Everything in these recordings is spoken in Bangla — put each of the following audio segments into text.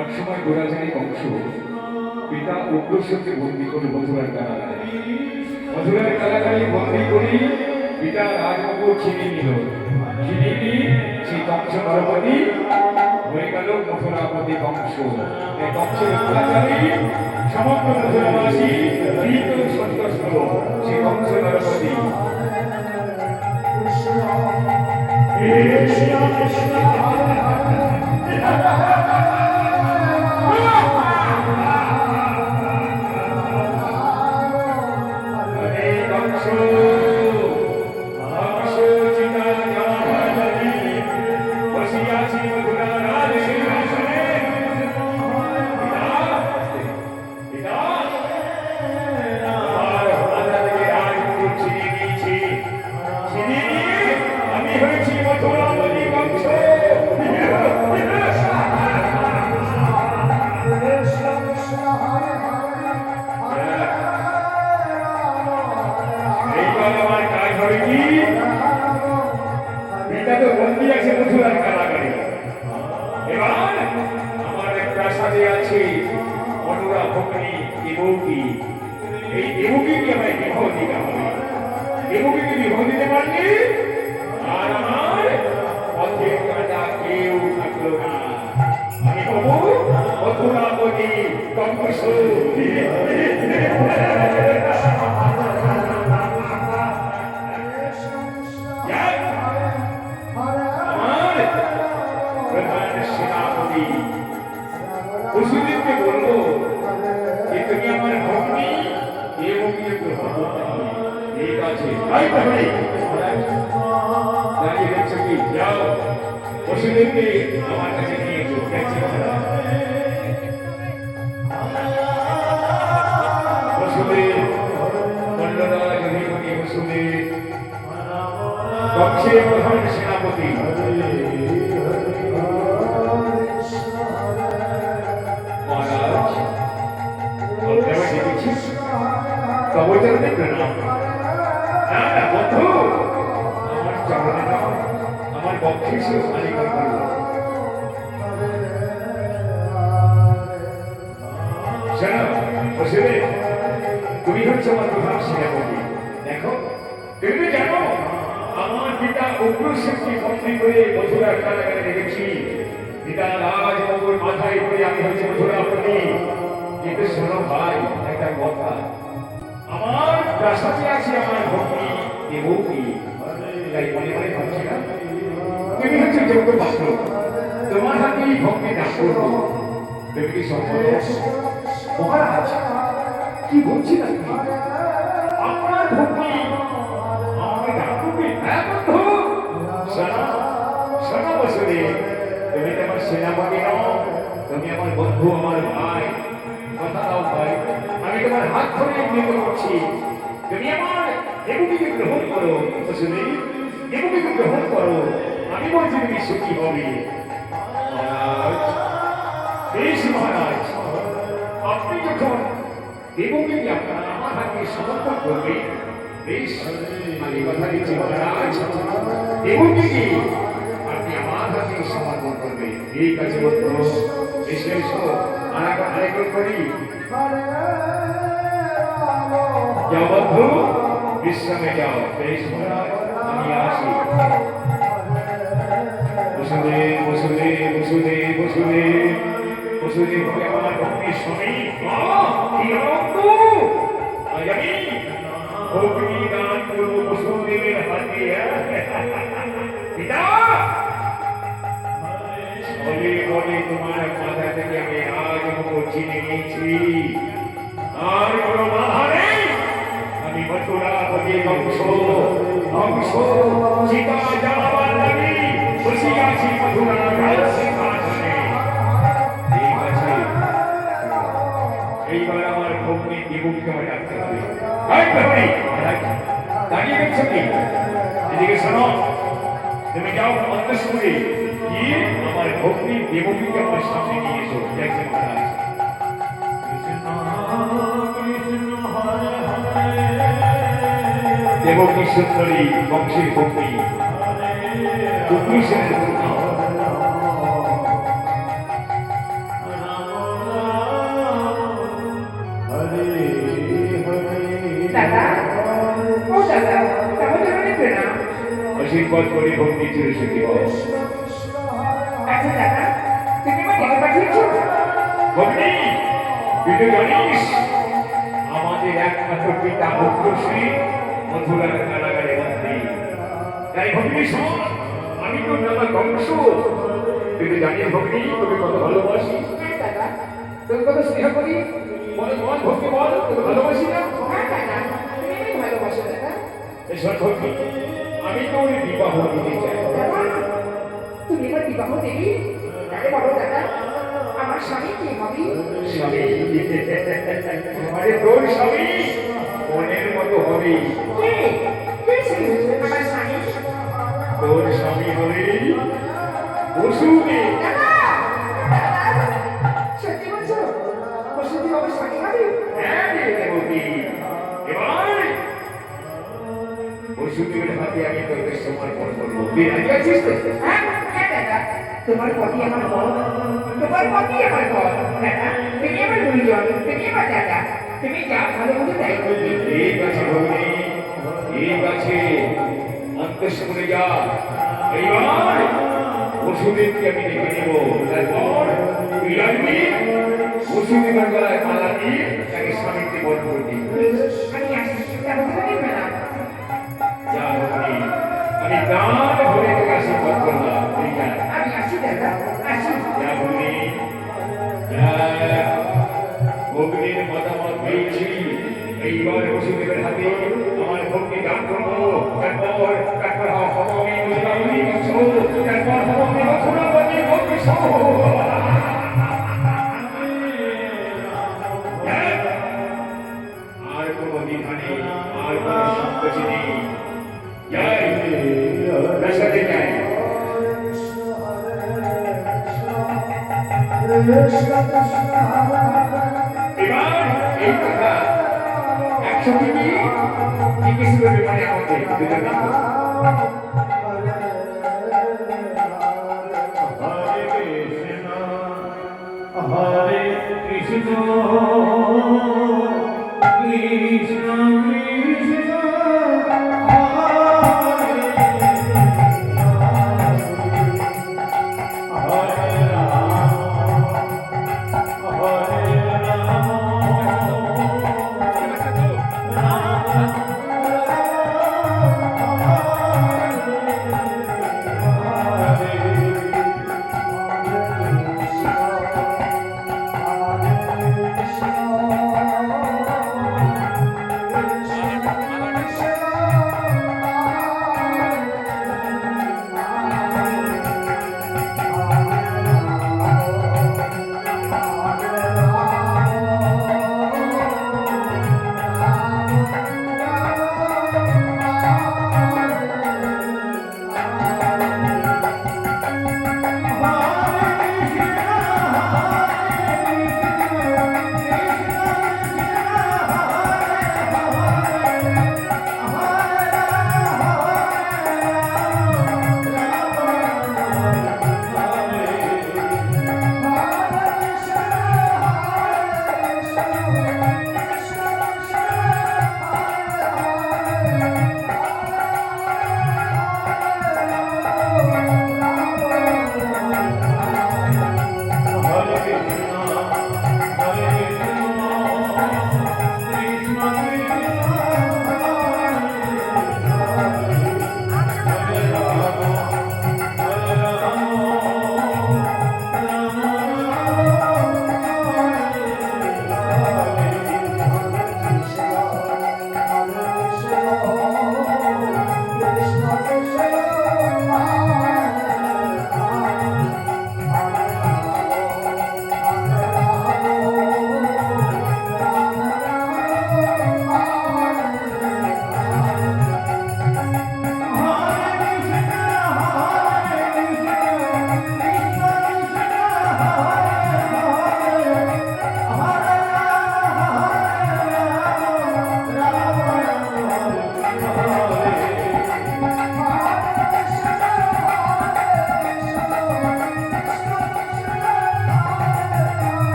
একসময় গোরাচারী কংস পিতা উগ্রসেনকে বন্দী করে মথুরার কারাগারে বন্দী করে পিতা রাজবাবু ছিনিয়ে নিল। ছিনিয়ে নিয়ে সেই কংস নরপতি হয়ে গেল মথুরাপতি কংস। এই কংসের অত্যাচারে সমগ্র মথুরাবাসী ভীত সন্ত্রস্ত। সেই কংস নরপতি সেনাপতি আমার বক্ষিস তুমি হচ্ছে আমার প্রধান সেনাপতি। দেখো তুমি জানো আমার পিতা উগ্রসেনকে বন্দী করে মথুরার কারাগারে রেখেছি। পিতা রাজবাবুর মাথায় করে আমি হচ্ছে মথুরাপতি। কিন্তু শোনো ভাই একটা কথা, আমার প্রাসাদে আছে আমার ভগ্নী দেবকী। তাই মনে মনে ভাবছিলাম তুমি হচ্ছে যোগ্য পাত্র, তোমার হাতেই ভক্তি দান করবো। তুমি কি সম্ভব? মহারাজ কি বলছি না তুমি? আপনার ভক্তি আমাকে দান করবে? হ্যাঁ বন্ধু, শোনো শোনো বসুদেব, তুমি তো আমার সেনাপতি নও, তুমি আমার বন্ধু, আমার ভাই। কথা দাও ভাই, আমি তোমার হাত ধরে বিনীত করছি, তুমি আমার দেবকীকে গ্রহণ করো। বসুদেব, দেবকীকে গ্রহণ করো, আমি বলছি তুমি সুখী হবে। মহারাজ, বেশ মহারাজ, আপনি যখন দেবকীকে আপনার আমার হাতে সমর্পণ করবে, বেশ আমি কথা দিচ্ছি মহারাজ, দেবকীকে আপনি আমার হাতে সমর্পণ করবে। ঠিক আছে বন্ধু, এসে এসো, আরেকবার করি। যাও বন্ধু, বিশ্রামে যাও। বেশ মহারাজ, আমি আসি। বসুদেব বসুদেব বসুদেব বসুদেব বসুদেব হবে আমার ভক্তির স্বামী। কি আনন্দ! আজ আমি অগ্নি দান করবো বসুদেবের হাতে। পিতা, বলে বলে তোমার মাথা থেকে আমি আজ চিনে নিয়েছি, আর কোনো বাধা নেই। আমি মথুরাপতি বংশ বংশ সীতা জামাবার লাগি বসে আছি মথুরা সিংহাসনে। ঠিক আছে, এইবার আমার ভগ্নী দেবকীকে আমার ডাকতে হবে। দাঁড়িয়ে গেছো কি? এদিকে শোনো, তুমি যাও অন্তঃপুরে গিয়ে আমার ভগ্নী দেবকীকে আমার সামনে নিয়ে এসো। দেখছে মহারাজ। দেবকী সুন্দরী বংশের ভগ্নী, উগ্রসেনের কন্যা। আশীর্বাদ করে ভক্তি চিরে সুখী হও। আচ্ছা দাদা, তুমি আমার ডেকে পাঠিয়েছো? ভগ্নী, তুই তো জানিস আমাদের একমাত্র পিতা উগ্রশ্রী মথুরার কারাগারে বন্দী। তাই ভগ্নী শোন, আমি তো দাদা কংস। তুই তো জানিস ভগ্নী, তোকে কত ভালোবাসি। হ্যাঁ দাদা। তোকে কত স্নেহ করি। বল বল ভক্তি বল, তোকে ভালোবাসি না? হ্যাঁ দাদা, তুমি আমাকে ভালোবাসো দাদা। এসব ভক্তি, আমি তো ওর বিবাহ দিতে চাই। দাদা, তুমি আমার বিবাহ দেবী? তাহলে বলো দাদা, আমার স্বামী কি হবে? স্বামী, আরে তোর স্বামী মনের মতো হবে। কে? কে সে আমার স্বামী? তোর স্বামী হবে বসুদেব। দাদা, দাদা, সত্যি বলছো? বসুদেব আমার স্বামী হবে? হ্যাঁ রে দেবকী, এবার বসুদেবের হাতে আমি তোকে সমর্পণ করবো। তুই রাজি আছিস তো? হ্যাঁ, হ্যাঁ দাদা, তোমার পতি আমার বর, তোমার পতি আমার বর। দাদা, তুমি আমার গুরুজন, তুমি আমার দাদা, তুমি যা ভালো মতো তাই করবে। ঠিক আছে ভগ্নী, ঠিক আছে, অন্তঃপুরে যা। এইবার বসুদেবকে আমি ডেকে নেব। তারপর তুই আসবি, বসুদেবের গলায় মালা দিয়ে তাকে স্বামীকে বল করবি। আমি আসছি, তারপর তুমি ম্যাডাম। যা ভগ্নী, আমি প্রাণ ভরে তোকে আশীর্বাদ করলাম। তুই যা। আমি আসি দাদা, আসি। যা ভগ্নী, যা। ভগ্নীর মতামত পেয়েছি, এইবার বসুদেবের হাতে আমার ভগ্নী দান করবো। তারপর তারপর হব আমি মথুরাপতি বংশ, তারপর হব আমি মথুরাপতি বংশ। আর কোনো দ্বিধা নেই, আর কোনো সংকোচ নেই। যাই, প্রাসাদে যাই। এবার এই কথা একসাথে গিয়ে জিজ্ঞেস করবে মানে আমাকে দুজনে। হরে কৃষ্ণ কৃষ্ণ কৃষ্ণ হরে রাম হরে রাম রাম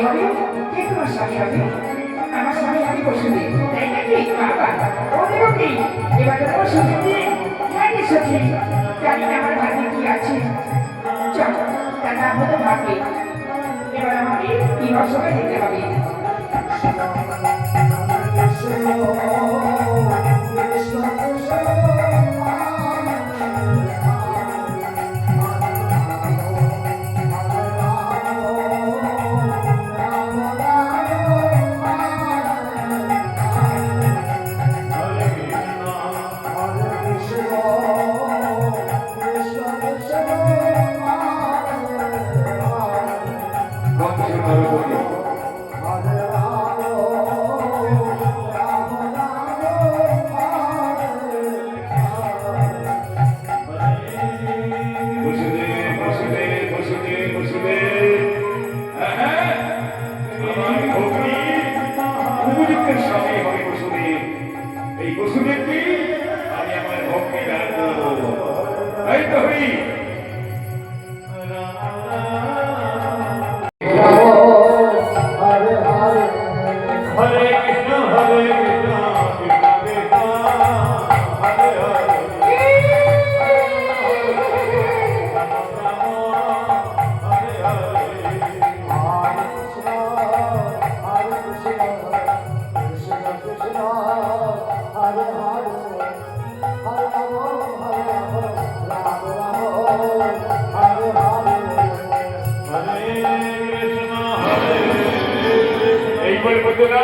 হবে? কে তোমার স্বামী হবে? আমার স্বামী আমি বসুদেব, তাই নাকি? বাবা, ও দেবকী, এবার তো তোমার সুখের দিন। হ্যাঁ রে সখী, জানি না আমার ভাগ্যে কি আছে। চল, তা না হতো ভাগ্যে। এবার আমাকে বিবাহ সভায় যেতে হবে। কংসের দ্রৌপদী বসুদেব বসুদেব বসুদেব বসুদেব আমার ভগ্নী উপযুক্ত স্বামী হবে বসুদেব। এই বসুদেবকে আমি আমার ভগ্নী দান করবো। তাই তো হই হরে কৃষ্ণ কৃষ্ণ কৃষ্ণ হরে হরে এইবার বলতো না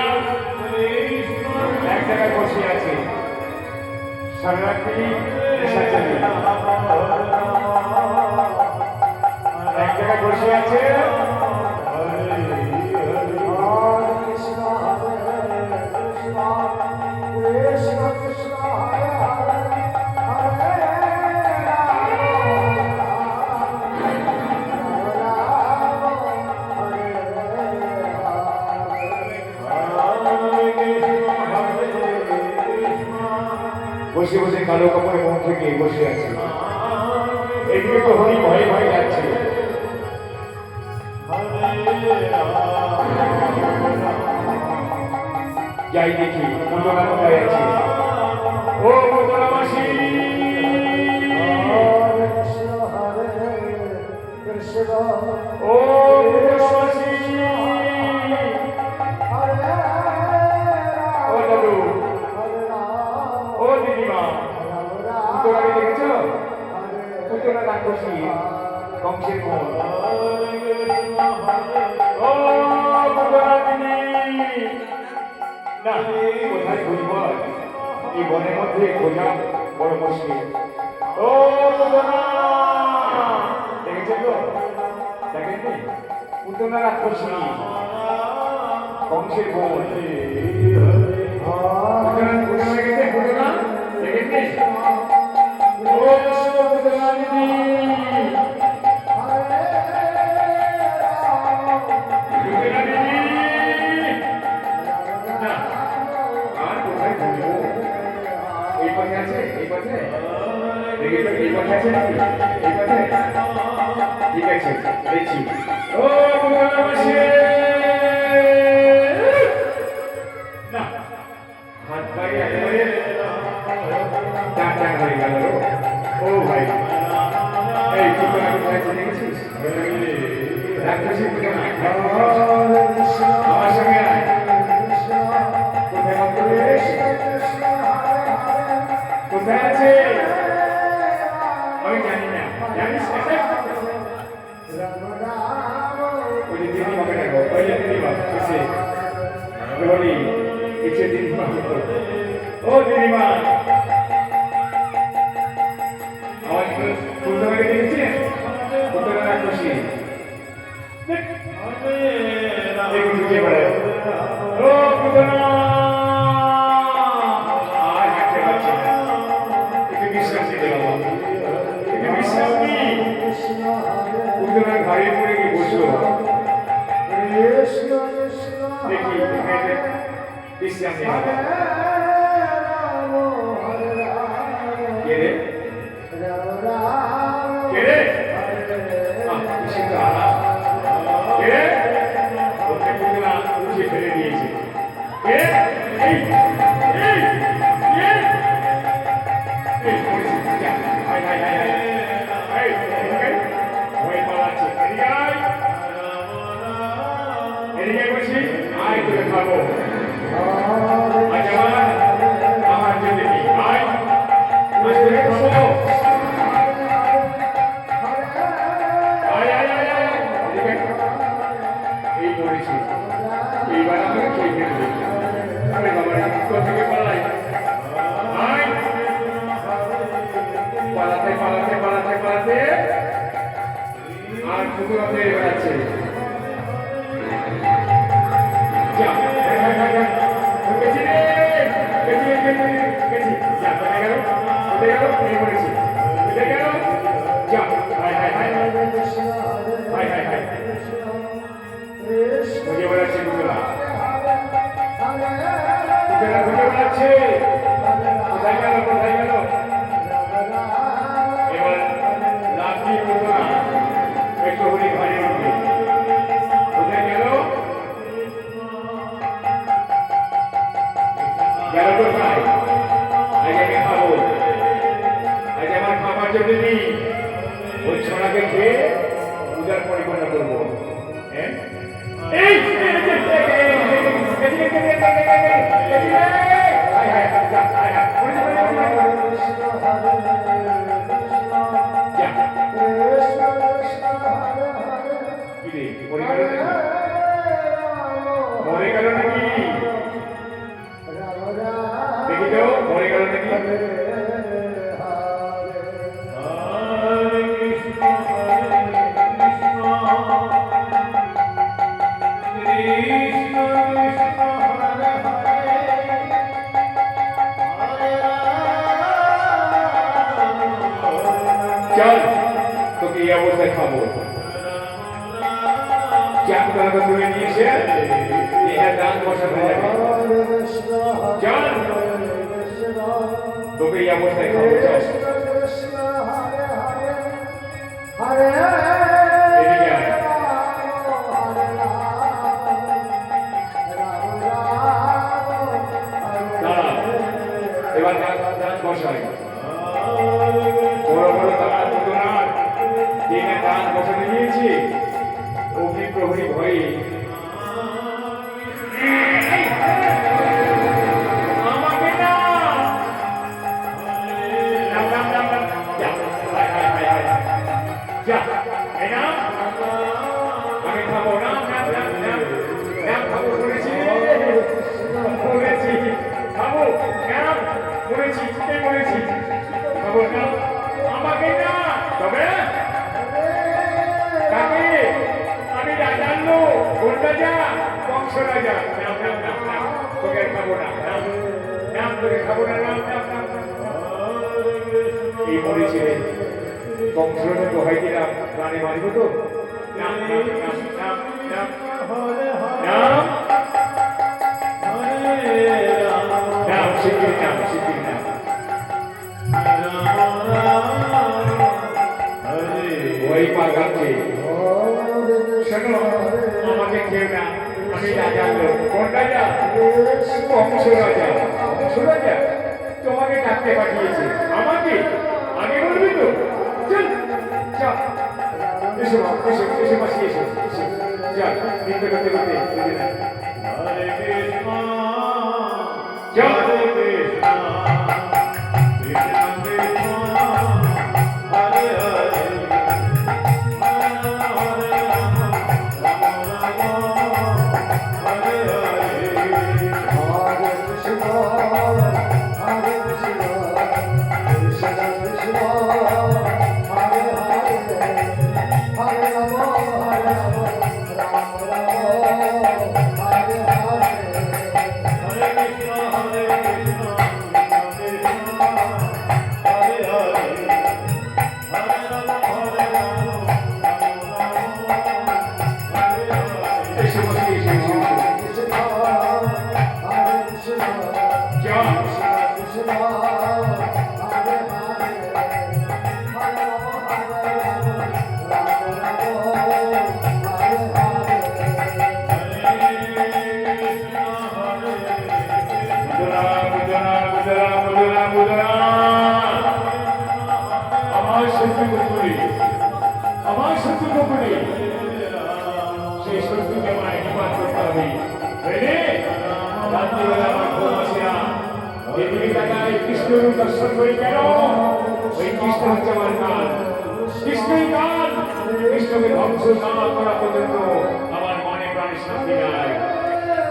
এক জায়গায় বসে আছে সারারাত্রি নেশা চালিয়ে এক জায়গায় বসে আছে বসে বসে কালো কাপড়ে মুখ থেকে বসে আছে। এদিকে তো হরি ভয়ে ভয়ে যাচ্ছে। যাই দেখি পুতনা কোথায় আছে। ও পুতনা মাসি, ও পুতনা মাসি, ও দাদু, ও দিদিমা, পুতনাকে দেখেছো? পুতনা রাক্ষসী কংসের বোন। ও পুতনা দিদি, না কোথায় খুঁজব? এই বনের মধ্যে খোঁজা বড় মুশকিল। ও পুতনা, দেখেছেন তো? দেখেননি? পুতনা রাক্ষসী কংসের বোন। পুতনা পুতনা গেছে, পুতনা দেখেননি? ও পুতনা দিদি, পুতনা দিদি, না আর কোথায় খুঁজবো? এই পথে আছে, এই পথে দেখেছো? এই পথে আছে নাকি? এই পথে ঠিক আছে, দেখছি। ও পুতনা মাসি, না হাত পায়ে একেবারে টান টান হয়ে গেল। ও ভাই, এই পুতনা কোথায় আছে দেখেছিস? রাক্ষসী পুতনা, আমার সঙ্গে আয়। কোথায় মন্ত্র বেশ? কোথায় আছে? আমি জানি না, জানিস না? ওই যে দিদিমাকে ডাকো, ওই যে দিদিমা এসে বলি কিছু দিদিমা হতো। ও দিদিমা, আমার পুতনাকে দেখেছেন? পুতনা রাক্ষসী দেখুন ঢুকে বেড়ায়। ও পুতনা, আর হাঁটতে পারছি না, একটু বিশ্বাস দিতে বাবা, একটু বিশ্বাস দিই। পুতনার ঘাড়ে পড়ে গিয়ে বসলো। দেখি বিশ্রাম নেই। কে রে? কে রে? বিশুদ্ধ আলা। কে রে? বলতে আয় তোকে খাবো আজ আমার জন্য নেই আয় আজ তোকে খাবো আয় আয় আয় আয় এদিকে এই পড়েছি এইবার আমাকে খেয়ে ফেলবে আরে বাবা কোথা থেকে পালাই আয় পালাতে পালাতে পালাতে পালাতে আর কুকুর পেয়ে বেড়াচ্ছে যা গেছি রে গেছি গেছি গেছি যা কোথায় গেল কোথায় গেল এই পড়েছি কোথায় গেল যা high high high high high high খুঁজে বেড়াচ্ছে কুকুরা কুকুরা খুঁজে বেড়াচ্ছে কোথায় গেল কোথায় গেল এবার লাফিয়ে কুকুরা একটু হলি ঘরে উঠবে কোথায় গেল গেল কোথায় আজ আমি খাবো আজ আমার খাবার জন্য নেই ওই ছড়াকে খেয়ে পূজার পরিকল্পনা করবো হ্যাঁ এই মরে গেল নাকি দেখি তো মরে গেল নাকি চল তোকে এই অবস্থায় খাবো চাকরাকে তুলে নিয়ে এসে এটা দান বসাতে যাবে চল তোকে এই অবস্থায় খাবো চল এদিকে আয়। দাঁড়া এবার দান বসাই বড় বড় তারা দুটো না যেটা দান বসাতে নিয়েছি অগ্নি প্রহরী ভয়ে আমাকে না নাম নাম নাম নাম যা হাই হাই হাই হাই যা এই নাম আমি খাবো নাম নাম নাম নাম নাম খাবো করেছি বলেছি খাবো নাম করেছি কে বলেছি খাবো নাম আমাকে না তবে কাকে আমি রাজার লোক কোন রাজা বংশ রাজা নাম নাম নাম নাম তোকে খাবো না নাম নাম তোকে খাবো না নাম নাম নাম এই মরেছিলেন বংশরূপে দোহাই দিলাম প্রাণে মারিব তো নাম নাম নাম নাম নাম নাম নাম শিখির নাম শিখির নাম ওই পাগাচ্ছে শোনো আমাকে কেউ না আমি রাজা লোক কোন রাজা বংশ রাজা বংশ রাজা তোমাকে ডাকতে পাঠিয়েছে আমাকে আগে বলবি তো চল চল এসো এসো এসো মাসি এসো চল নিতে করতে করতে চল Hare Rama, Hare Rama, Rama Rama, বিষ্ণুর দর্শন করি কেন? ওই কৃষ্ণ হচ্ছে আমার কাল, কৃষ্ণই কাল। কৃষ্ণকে ধ্বংস না করা পর্যন্ত আমার মনে প্রাণে শান্তি নাই।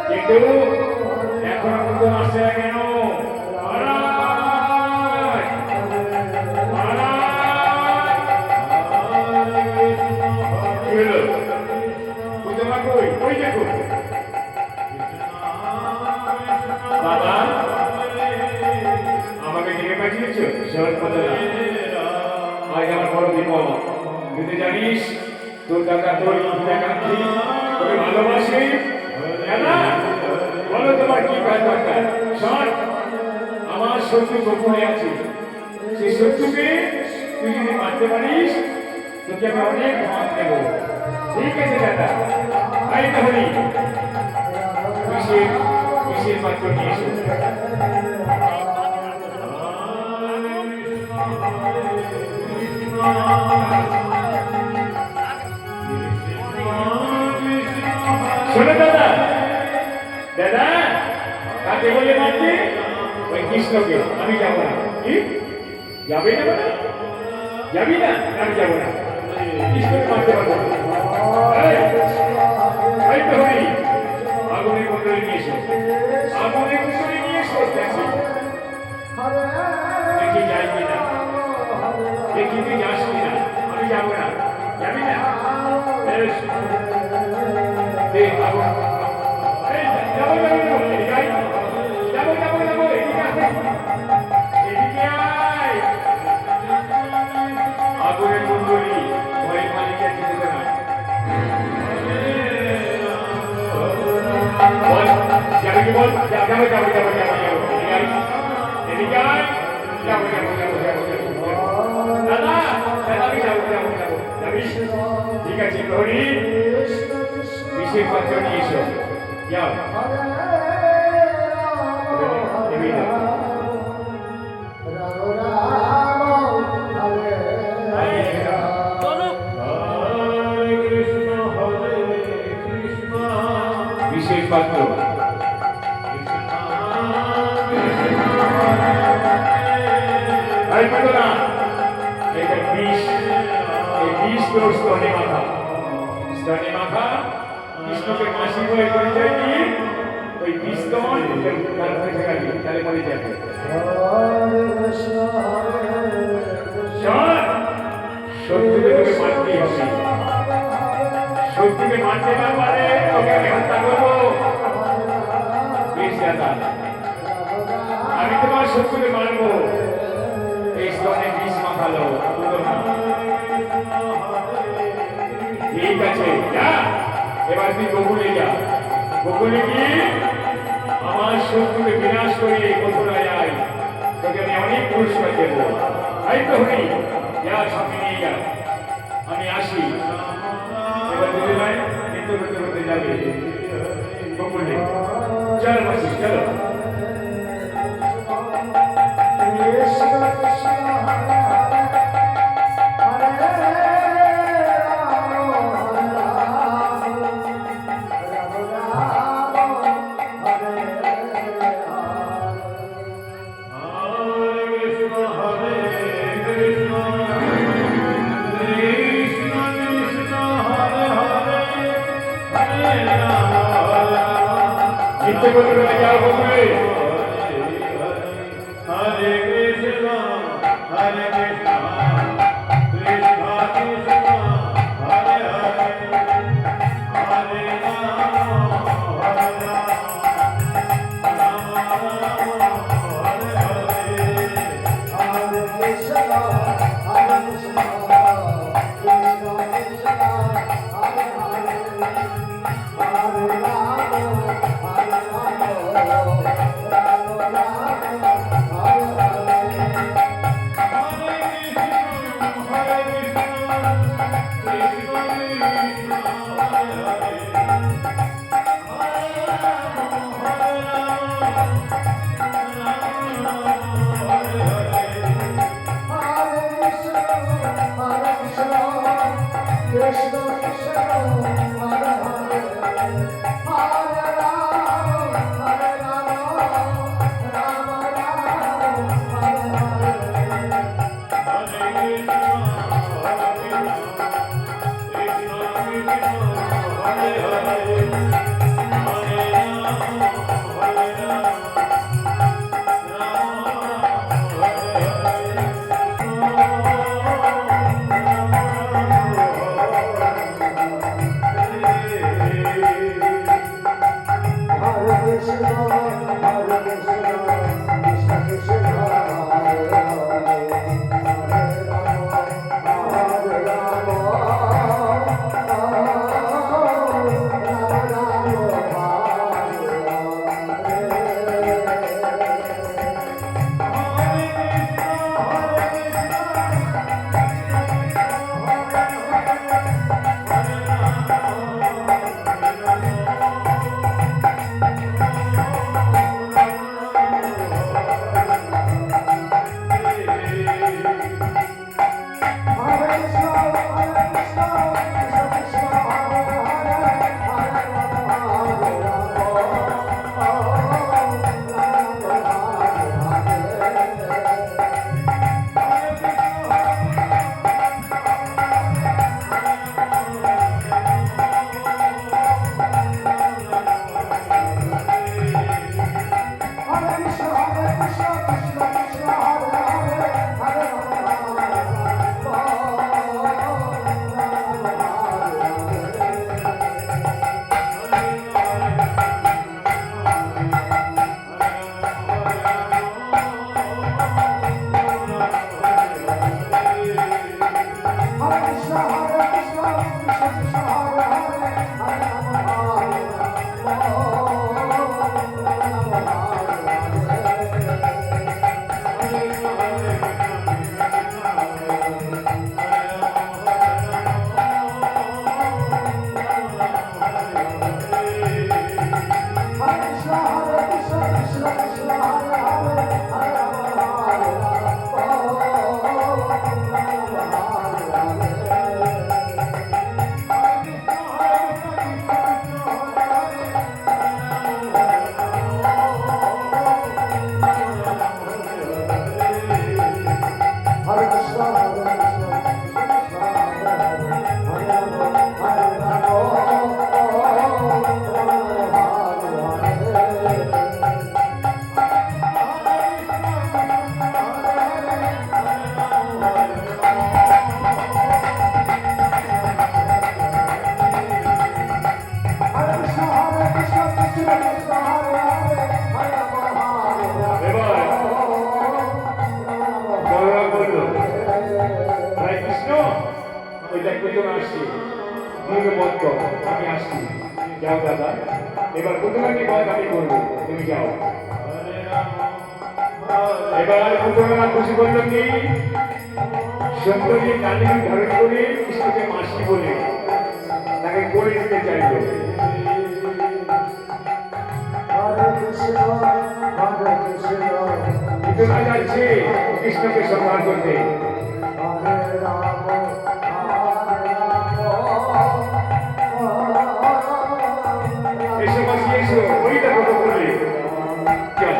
কিন্তু এখন পর্যন্ত আসছে না কেন? মহারাজ, মহারাজ, কি হলো? বুঝতে পারবো? ওই দেখো বাবা, আমাকে ডেকে পাঠিয়েছ? আজ আমার বড় বিপদ। তুই তো জানিস তোর দাদা তোর কাকি তোকে ভালোবাসে। দাদা বলো তোমার কি কাজ দরকার? শোন, আমার শত্রু গোপনে আছে। সেই শত্রুকে তুই যদি মারতে পারিস তোকে আমি অনেক ভাগ দেব। ঠিক আছে দাদা, তাই তাহলে কিসের পাত্র নিয়ে এসো। শোনো দাদা, দাদা কাকে বলে মারতে? ওই কৃষ্ণকে। আমি যাবো না। কি যাবে না? যাবি না? আমি যাবো না। কৃষ্ণকে মারতে পারবো না। এই তো হরি, আগুনের কুণ্ডলী নিয়ে এসো। আগুনের কুণ্ডলী নিয়ে এসো। দেখি যাই কিনা, দেখি তুই যাস কিনা। আমি যাবো না। যাবি না? বেশ, দে আগুন। যাবো যাবো যাবো, এদিকে আয়। যাবো যাবো যাবো, এদিকে আয়, এদিকে আয়। আগুনের কুণ্ডলী ভয় মালিকের যেতে না। বল যাবে কি বল? যাবো যাবো যাবো যাবো যাবো, এদিকে আয়, এদিকে আয়। যাবো যাবো যাবো যাবো যাবো। দাদা দাদা, আমি যাবো যাবো যাবো। যাবিস? ঠিক আছে প্রহরী, বিশেষ পাত্র নিয়ে এসো। যাও। নেমে যাও। বিশেষ পাত্র না, এটা বিষ। এই বিষ তোর স্তনে মাথা, স্তনে মাথা। কৃষ্ণকে মাসি বলে পরিচয় দিয়ে ওই বিস্তন তার হয়ে গেলি, তাহলে মরে যাবে। শত্রুকে তোকে মারতেই হবে। শত্রুকে মারতে না পারে তোকে আমি হত্যা করবো। বেশ দাদা, আমি তোমার শত্রুকে মারবো। এই স্তনে বিষ মাখালো। ঠিক আছে, যা। এবার তুই গোকুলে যা। গোকুলে গিয়ে আমার শত্রুকে বিনাশ করে মথুরায় আয়। তোকে আমি অনেক পুরস্কার দেবো। তাই তো হরি, যা সামনে নিয়ে যা। আমি আসি। এবার বুঝে যায় নৃত্য করতে করতে যাবে গোকুলে। চল মাসি, চলো। নৃত্য করতে করতে যাও গোকুলে। হরে কৃষ্ণ হরে কৃষ্ণ কৃষ্ণ কৃষ্ণ হরে হরে হরে রাম হরে রাম রাম রাম হরে হরে হরে কৃষ্ণ হরে কৃষ্ণ কৃষ্ণ কৃষ্ণ হরে হরে হরে রাম হরে Hare আমি আসছি যাও দাদা এবার পুতুলাকে বধ আমি করবো তুমি যাও এবার পুতুলা খুশি করলো কি সুন্দরী কালী ধারণ করে কৃষ্ণকে মাসি বলে তাকে করে দিতে চাইবে পুতুলা যাচ্ছে কৃষ্ণকে সম্মান করতে এসে মাসি এসো ওইটা কত করলে চল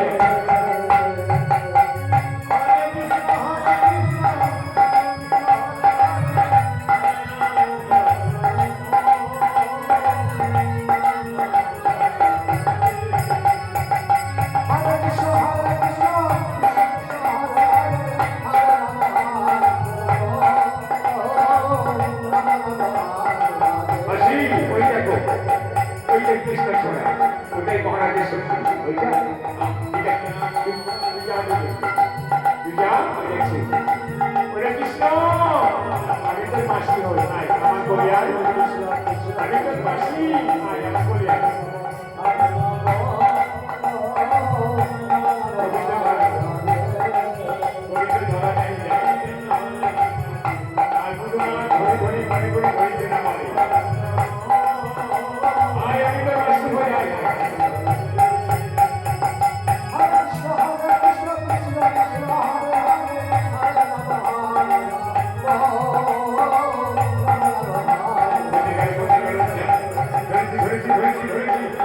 ধরেছি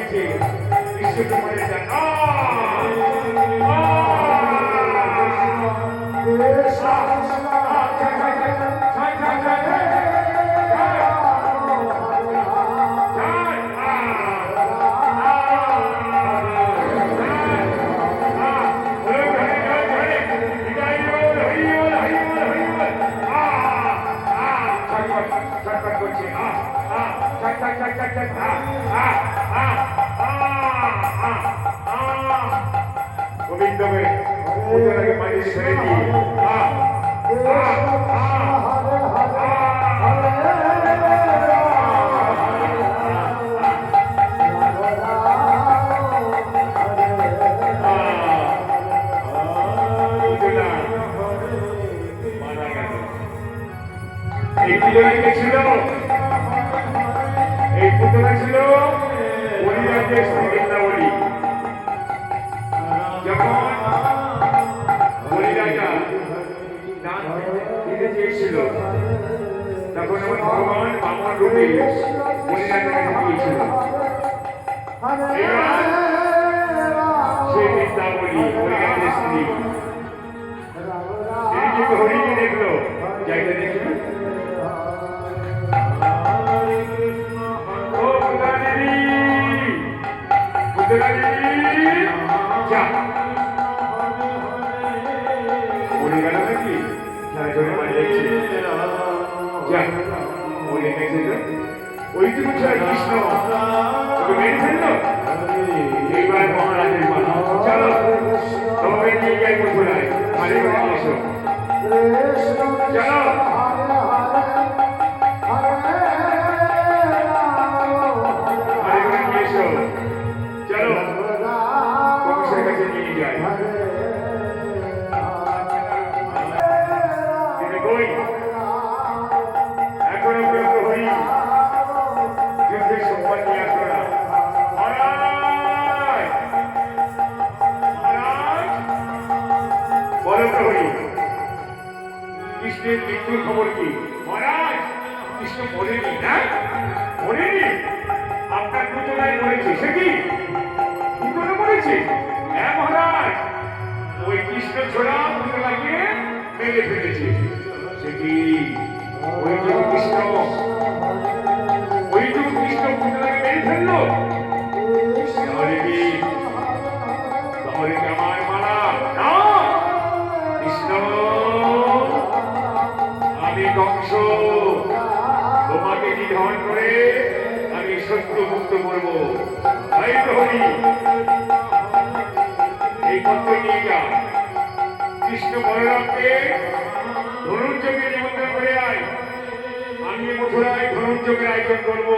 দিয়েছে বিশ্বকে মরে যান গোবিন্দকে ওদেরকে মাঝে ছেড়ে দিয়ে এই পুজোটাকে ছিল এই পুজোটা ছিল হরিরাজের বৃন্দাবলী যখন হরিরাজা দান দিতে চেয়েছিল তখন আমার ভগবান বামন রূপে হরিরাজাকে দিয়েছিল সেই বৃন্দাবলী হরিরাজের স্ত্রী তিনি কিন্তু হরিকে দেখলো জায়গা দেখলো ওইটুকু ছাড়া কৃষ্ণ ওকে মেরে ফেললো এইবার মহারাজের মাথা চলো তোমাকে নিয়ে যাই মথুরায় মারে করে এসো চলো মারে করে নিয়ে এসো চলো কমিশনের কাছে নিয়ে যাই তুমি কই এখনো পর্যন্ত হই যুদ্ধের সম্মান নিয়ে আসো না বলো প্রহরী কৃষ্ণের মৃত্যুর খবর কি মহারাজ কৃষ্ণ মরেনি না মরেনি আপনার পুতলায় মরেছে সে কি পুতলা মরেছে হ্যাঁ মহারাজ ওই কৃষ্ণ ছোড়া পুতলাকে মেরে ফেলেছে সে কি ওই যে কৃষ্ণ পুতলাকে মেরে ফেললো তাহলে কি আমার মারা না কৃষ্ণ আমি কংস তোমাকে নিধন করে আমি সত্য মুক্ত করবো তাই তো হরি এই পত্র নিয়ে যা কৃষ্ণ বলরামকে ধনুর্যকে নিমন্ত্রণ করে আয় আমি মথুরায় ধনুর্যকের আয়োজন করবো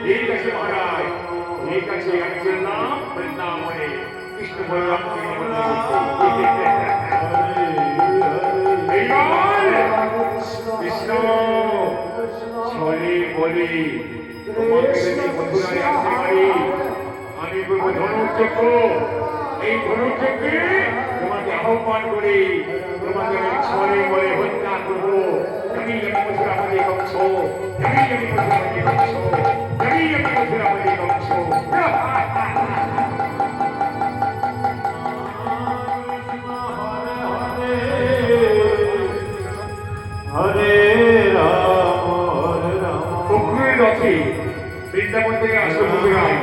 ঠিক আছে মহারাজ ঠিক আছে আমি চললাম বৃন্দাবনে কৃষ্ণ বলরামকে নিমন্ত্রণ করতে কৃষ্ণ ছলে বলে তোমাকে যদি মথুরায় আসতে পারি আমি বলবো ধনুর্যজ্ঞ এই ধনুর্যজ্ঞে তোমাকে আহ্বান করে তোমাকে আমি ছলে বলে হত্যা করবো আমি মথুরাপতি কংস আমি মথুরাপতি কংস আমি মথুরাপতি কংস হরে রাম অগ্নির রথে বৃন্দাবন থেকে আসলো মথুরায়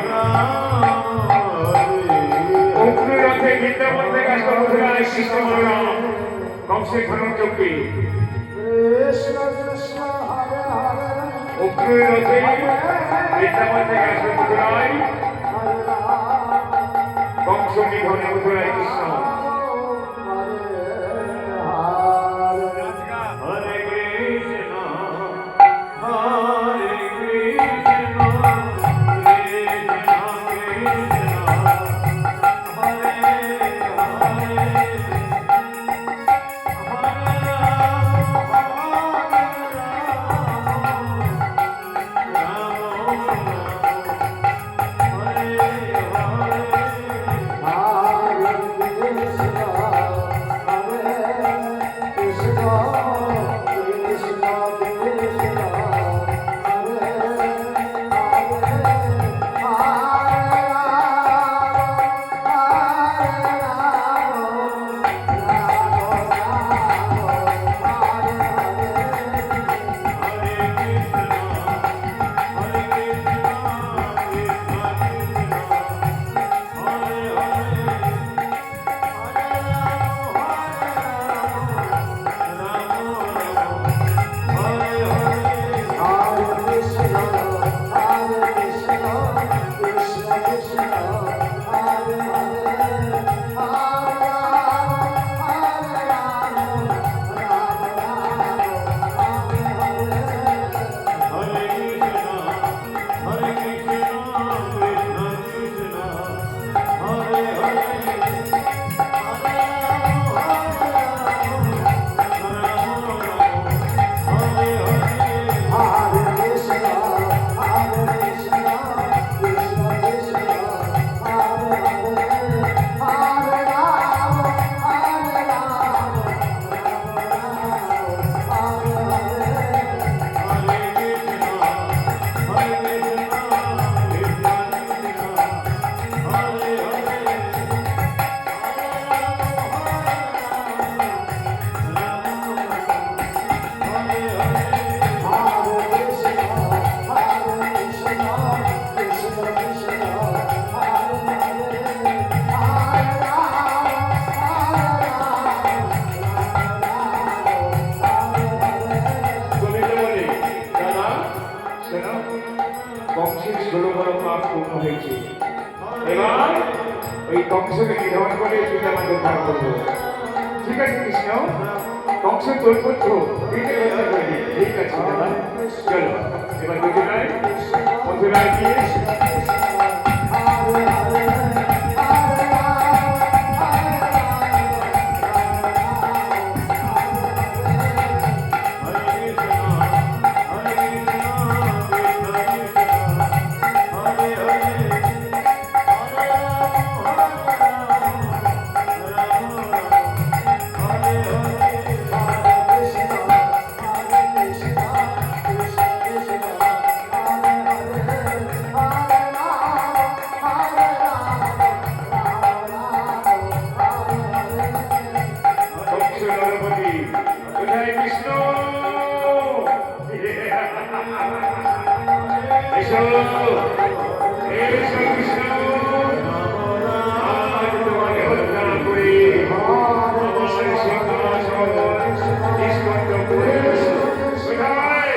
অগ্নির রথে বৃন্দাবন থেকে আসলো মথুরায় কৃষ্ণ বলরাম কংসের ধনুর্যজ্ঞে অগ্নির রথে বৃন্দাবন থেকে আসলো মথুরায় কংস নিধনে মথুরায় কৃষ্ণ হয়েছে। এবার ওই কংসকে নিধন করে পিতামাতা উদ্ধার করবো। ঠিক আছে কৃষ্ণ, কংস তোর পুত্র পিঠে হত্যা করবি। ঠিক আছে দাদা, চলো এবার মথুরায় মথুরায় গিয়ে কংস নরপতি কোথায় কৃষ্ণ? এসো এসো কৃষ্ণ, আজ তোমাকে হত্যা করে আমার সিংহাসন নিষ্কণ্ঠ করে কোথায়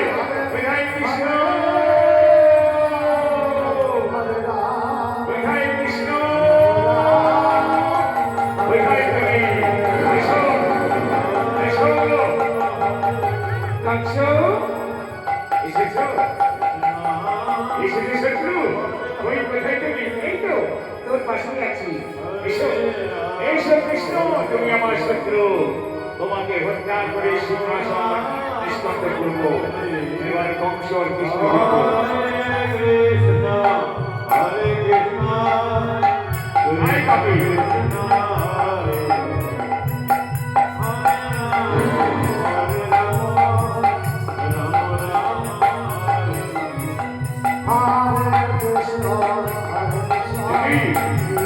কোথায় কৃষ্ণ? কোথায় কৃষ্ণ? কোথায় তুমি? এসো এসো কংস, এসেছো এসেছো শত্রু? ওই কোথায় তুমি? এই তো তোর পাশেই আছি। এসো এসো কৃষ্ণ, তুমি আমার শত্রু, তোমাকে হত্যা করে সিংহাসন নিষ্কণ্ঠ করব। এবার কংস আর কৃষ্ণ আয় পাপি।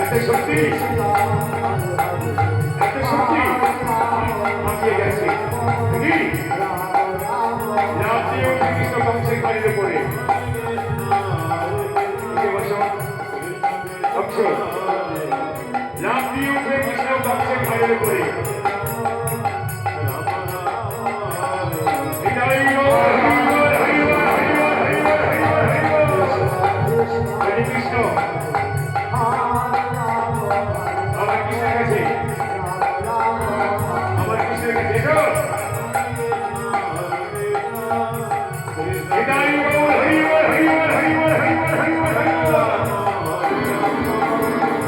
এত শক্তি এত শক্তি মাতিয়ে গেছে। লাভ দিয়ে উঠে কৃষ্ণ কংসের বাড়িতে পড়ে বসো। কংস লাভ দিয়ে উঠে কৃষ্ণ কংসের বাড়িতে পড়ে কৃষ্ণ আমার কৃষ্ণের কাছে আমার কৃষ্ণের কাছে এসো।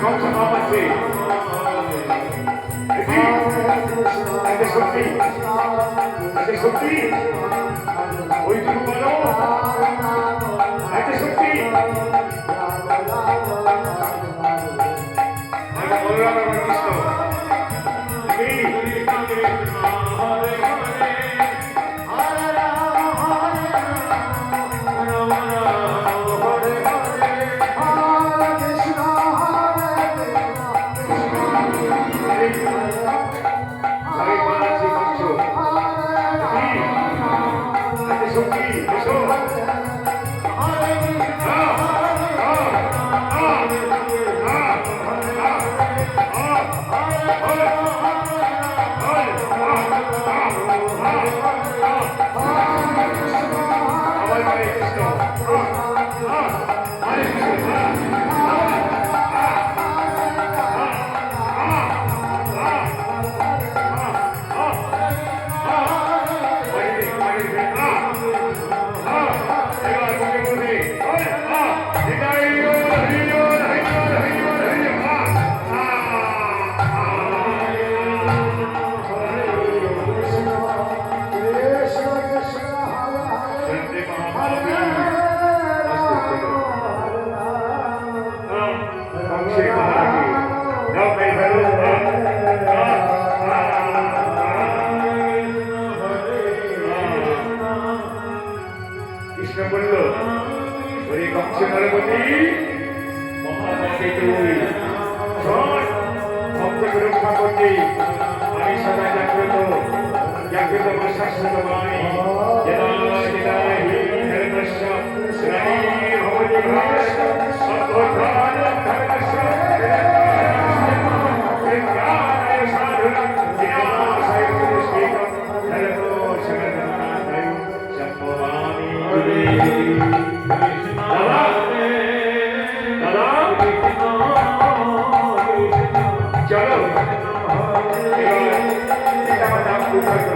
কংস ভাবাচ্ছে এত শক্তি এত শক্তি ওইটুকু বলো, এত শক্তি বলরাম এবং কৃষ্ণ শক্তি এসো। কৃষ্ণ বলল, ওরে কংস নরপতি, মহাপাপী তুই, শোন, ভক্তকে রক্ষা করতে আমি সদা জাগ্রত, জাগ্রত শাশ্বত বাণী, যদা যদা হি ধর্মস্য গ্লানির্ভবতি ভারতস্য অভ্যুত্থানং ধর্মস্য তদানীত্যায় সাধুনাং বিনাশায় দুষ্কৃতং ধর্মো সনাতনায় সম্ভবামি। দাদা দাদা উদ্ধার করে